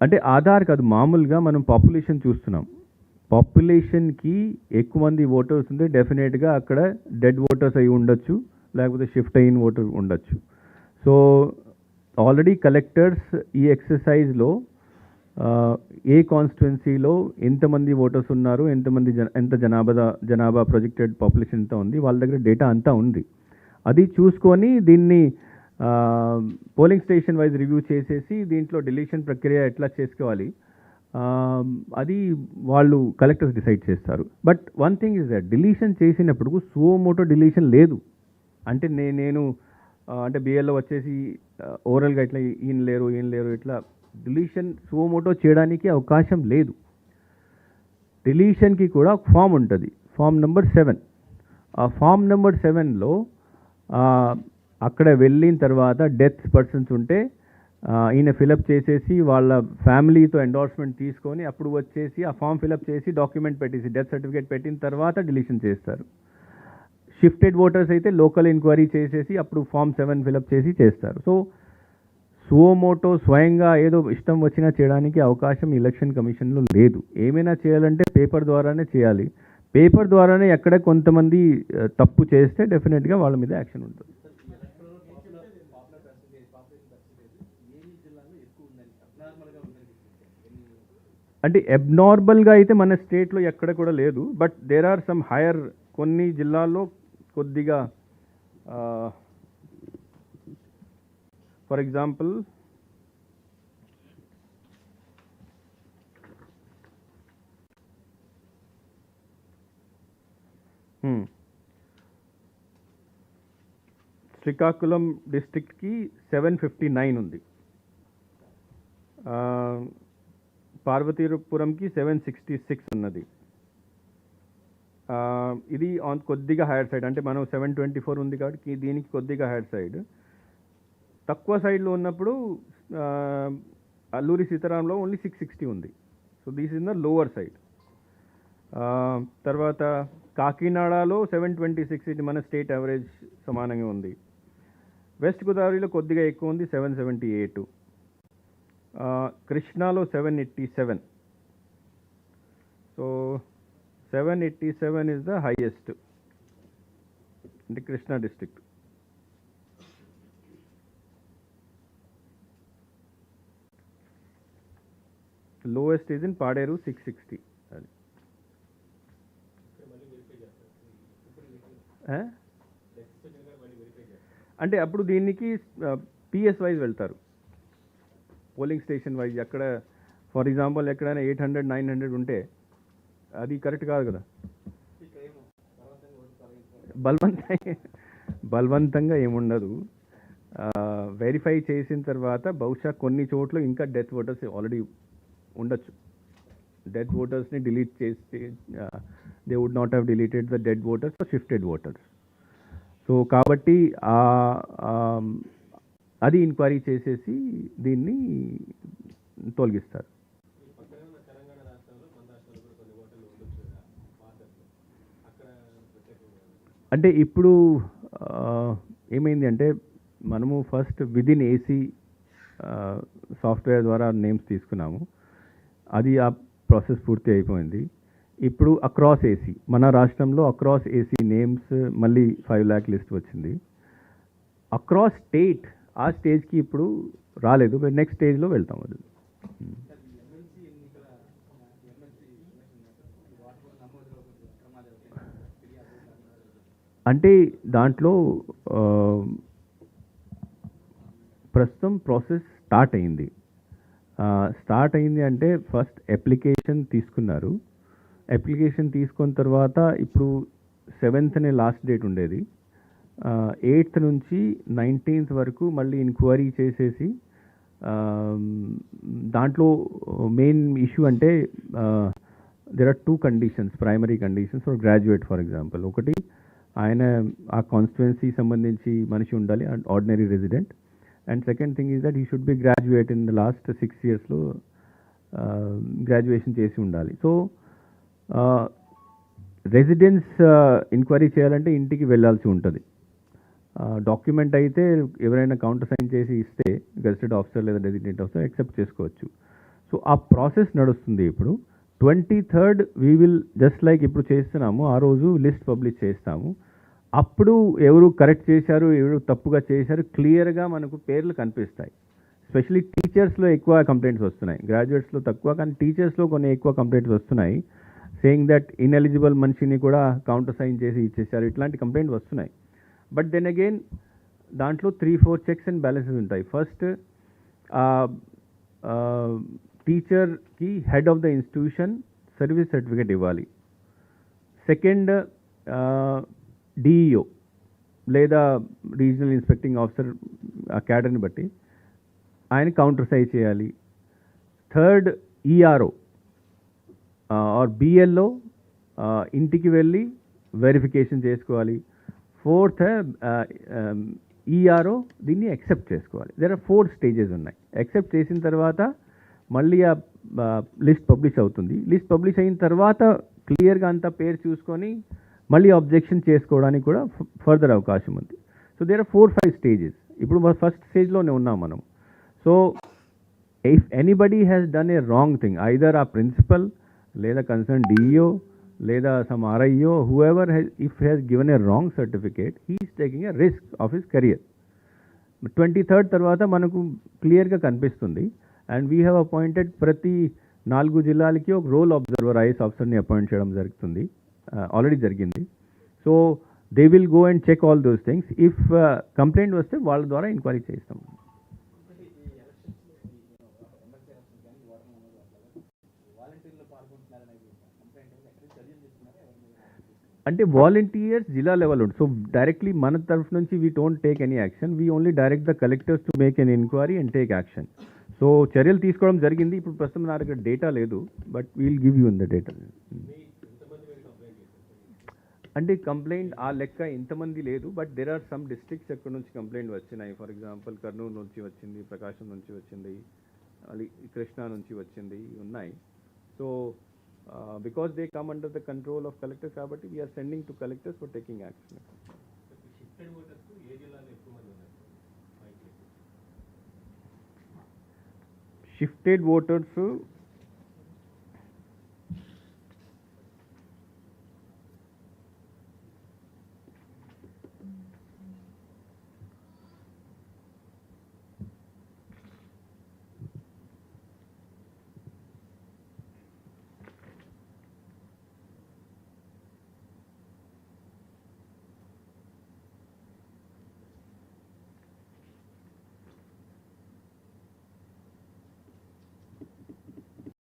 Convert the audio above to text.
అంటే ఆధార్ కాదు, మామూలుగా మనం పాపులేషన్ చూస్తున్నాం. పాపులేషన్కి ఎక్కువ మంది ఓటర్స్ ఉంటే డెఫినెట్గా అక్కడ డెడ్ ఓటర్స్ అయి ఉండొచ్చు, లేకపోతే షిఫ్ట్ అయిన ఓటర్ ఉండొచ్చు. సో ఆల్రెడీ కలెక్టర్స్ ఈ ఎక్సర్సైజ్లో ఏ కాన్స్టిట్యున్సీలో ఎంతమంది ఓటర్స్ ఉన్నారు, ఎంత జనాభా ప్రొజెక్టెడ్ పాపులేషన్ ఎంత ఉంది, వాళ్ళ దగ్గర డేటా అంతా ఉంది. అది చూసుకొని దీన్ని పోలింగ్ స్టేషన్ వైజ్ రివ్యూ చేసేసి దీంట్లో డిలీషన్ ప్రక్రియ ఎట్లా చేసుకోవాలి అది వాళ్ళు కలెక్టర్స్ డిసైడ్ చేస్తారు. But one thing is that deletion చేసినప్పుడు సువోమోటో డిలీషన్ లేదు. అంటే నేను అంటే బిఎల్లో వచ్చేసి ఓవరాల్గా ఇట్లా ఈయన లేరు ఇట్లా డిలీషన్ సువోమోటో చేయడానికి అవకాశం లేదు. డిలీషన్కి కూడా ఒక ఫామ్ ఉంటుంది, ఫామ్ నెంబర్ 7. ఆ ఫామ్ నెంబర్ 7లో అక్కడ వెళ్ళిన తర్వాత డెత్ పర్సన్స్ ఉంటే ఈయన ఫిలప్ చేసేసి వాళ్ళ ఫ్యామిలీతో ఎండార్స్మెంట్ తీసుకొని అప్పుడు వచ్చేసి ఆ ఫామ్ ఫిలప్ చేసి డాక్యుమెంట్ పెట్టేసి డెత్ సర్టిఫికేట్ పెట్టిన తర్వాత డిలీషన్ చేస్తారు. షిఫ్టెడ్ ఓటర్స్ అయితే లోకల్ ఎంక్వైరీ చేసేసి అప్పుడు ఫామ్ 7 ఫిలప్ చేసి చేస్తారు. సో సువోమోటో స్వయంగా ఏదో ఇష్టం వచ్చినా చేయడానికి అవకాశం ఎలక్షన్ కమిషన్లో లేదు. ఏమైనా చేయాలంటే పేపర్ ద్వారానే చేయాలి. పేపర్ ద్వారానే ఎక్కడ కొంతమంది తప్పు చేస్తే డెఫినెట్గా వాళ్ళ మీద యాక్షన్ ఉంటుంది. అంటే అబ్నార్మల్గా అయితే మన స్టేట్లో ఎక్కడ కూడా లేదు. But there are some higher, కొన్ని జిల్లాల్లో కొద్దిగా ఫర్ ఎగ్జాంపుల్ శ్రీకాకుళం డిస్ట్రిక్ట్కి 759 ఉంది, పార్వతీపురంకి 766 ఉన్నది. ఇది కొద్దిగా హైయర్ సైడ్, అంటే మనం 724 ఉంది కాబట్టి దీనికి కొద్దిగా హైయర్ సైడ్. తక్కువ సైడ్లో ఉన్నప్పుడు అల్లూరి సీతారాంలో ఓన్లీ 660 ఉంది. So this is the lower side. తర్వాత కాకినాడలో 726, ఇది మన స్టేట్ యావరేజ్ సమానంగా ఉంది. వెస్ట్ గోదావరిలో కొద్దిగా ఎక్కువ ఉంది, 778. కృష్ణాలో 787. సో 787 ఇస్ ద హైయెస్ట్ అంటే Krishna district. Lowest is in Paderu 660. అది అంటే అప్పుడు దీనికి పిఎస్ వైజ్ వెళ్తారు, పోలింగ్ స్టేషన్ వైజ్. అక్కడ ఫర్ ఎగ్జాంపుల్ ఎక్కడైనా 800, 900 ఉంటే అది కరెక్ట్ కాదు కదా. బలవంతంగా ఏముండదు. వెరిఫై చేసిన తర్వాత బహుశా కొన్ని చోట్ల ఇంకా డెత్ ఓటర్స్ ఆల్రెడీ ఉండొచ్చు. డెత్ ఓటర్స్ని డిలీట్ చేస్తే they would not have deleted the dead voters or shifted voters. So కాబట్టి అది ఎంక్వైరీ చేసేసి దీన్ని తొలగిస్తారు. అంటే ఇప్పుడు ఏమైంది అంటే మనము ఫస్ట్ విదిన్ ఏసీ సాఫ్ట్వేర్ ద్వారా నేమ్స్ తీసుకున్నాము, అది ఆ ప్రాసెస్ పూర్తి అయిపోయింది. ఇప్పుడు అక్రాస్ ఏసీ, మన రాష్ట్రంలో అక్రాస్ ఏసీ నేమ్స్ మళ్ళీ 5 lakh లిస్ట్ వచ్చింది. అక్రాస్ స్టేట్ ఆ స్టేజ్కి ఇప్పుడు రాలేదు, నెక్స్ట్ స్టేజ్లో వెళ్తాం. అది అంటే దాంట్లో ప్రస్తుతం ప్రాసెస్ స్టార్ట్ అయింది. అంటే ఫస్ట్ అప్లికేషన్ తీసుకున్నారు. అప్లికేషన్ తీసుకున్న తర్వాత ఇప్పుడు 7th లాస్ట్ డేట్ ఉండేది. 8th నుంచి 19th వరకు మళ్ళీ ఎంక్వైరీ చేసేసి దాంట్లో మెయిన్ ఇష్యూ అంటే there are 2 conditions, primary conditions for graduate. For example ఒకటి, ఆయన ఆ కాన్స్టిట్యుయెన్సీ సంబంధించి మనిషి ఉండాలి, ordinary resident. And second thing is that he should be graduate in the last 6 yearsలో గ్రాడ్యుయేషన్ చేసి ఉండాలి. సో రెసిడెన్స్ ఎంక్వైరీ చేయాలంటే ఇంటికి వెళ్ళాల్సి ఉంటుంది. డాక్యుమెంట్ అయితే ఎవరైనా కౌంటర్ సైన్ చేసి ఇస్తే గెజిటెడ్ ఆఫీసర్ లేదా డెసిగ్నేటెడ్ ఆఫీసర్ యాక్సెప్ట్ చేసుకోవచ్చు. సో ఆ ప్రాసెస్ నడుస్తుంది ఇప్పుడు. 23rd we will just like ఇప్పుడు చేస్తున్నాము, ఆ రోజు లిస్ట్ పబ్లిష్ చేస్తాము. అప్పుడు ఎవరు కరెక్ట్ చేశారు, ఎవరు తప్పుగా చేశారు క్లియర్గా మనకు పేర్లు కనిపిస్తాయి. స్పెషలీ టీచర్స్లో ఎక్కువ కంప్లైంట్స్ వస్తున్నాయి, గ్రాడ్యుయేట్స్లో తక్కువ, కానీ టీచర్స్లో కొన్ని ఎక్కువ కంప్లైంట్స్ వస్తున్నాయి. సేయింగ్ దట్ ఇన్ఎలిజిబుల్ మనిషిని కూడా కౌంటర్ సైన్ చేసి ఇచ్చేసారు, ఇట్లాంటి కంప్లైంట్ వస్తున్నాయి. బట్ దెన్ అగైన్ దాంట్లో 3-4 చెక్స్ అండ్ బ్యాలెన్సెస్ ఉంటాయి. ఫస్ట్ టీచర్కి head of the institution service certificate ఇవ్వాలి. సెకండ్ డిఈఓ లేదా రీజనల్ ఇన్స్పెక్టింగ్ ఆఫీసర్ ఆ క్యాడర్ని బట్టి ఆయన కౌంటర్ సైజ్ చేయాలి. థర్డ్ ఈఆర్ఓ ఆర్ బిఎల్ఓ ఇంటికి వెళ్ళి వెరిఫికేషన్ చేసుకోవాలి. ఫోర్త్ ఈఆర్ఓ దీన్ని యాక్సెప్ట్ చేసుకోవాలి. దేర్ ఆర్ 4 స్టేజెస్ ఉన్నాయి. యాక్సెప్ట్ చేసిన తర్వాత మళ్ళీ ఆ లిస్ట్ పబ్లిష్ అవుతుంది. లిస్ట్ పబ్లిష్ అయిన తర్వాత క్లియర్గా అంతా పేరు చూసుకొని మళ్ళీ అబ్జెక్షన్ చేసుకోవడానికి కూడా ఫర్దర్ అవకాశం ఉంది. So there are 4-5 stages. ఇప్పుడు ఫస్ట్ స్టేజ్లోనే ఉన్నాం మనం. So if anybody has done a wrong thing, either a principal లేదా కన్సర్న్ డిఈఓ లేదా some RIO, whoever if has given a wrong certificate, he is taking a risk of his career. 23rd తర్వాత మనకు క్లియర్గా కనిపిస్తుంది. And we have appointed ప్రతి 4 జిల్లాలకి ఒక roll observer IAS ఆఫీసర్ని అపాయింట్ చేయడం జరుగుతుంది, ఆల్రెడీ జరిగింది. So they will go and check all those things. If complaint వస్తే వాళ్ళ ద్వారా ఎంక్వైరీ చేస్తాం. అంటే వాలంటీర్స్ జిల్లా లెవెల్ ఉంటుంది. సో డైరెక్ట్లీ మన తరఫు నుంచి we don't take any action, we only direct the collectors to make an enquiry and take action. So చర్యలు తీసుకోవడం జరిగింది. ఇప్పుడు ప్రస్తుతం నా దగ్గర డేటా లేదు, but we'll give you in the data. అంటే కంప్లైంట్ ఆ లెక్క ఇంతమంది లేదు, but there are some districts ఎక్కడ నుంచి కంప్లైంట్ వచ్చినాయి. ఫర్ ఎగ్జాంపుల్ కర్నూలు నుంచి వచ్చింది, ప్రకాశం నుంచి వచ్చింది, కృష్ణా నుంచి వచ్చింది ఉన్నాయి. So because they come under the control of collectors, కాబట్టి we are sending to collectors for taking action. Shifted voters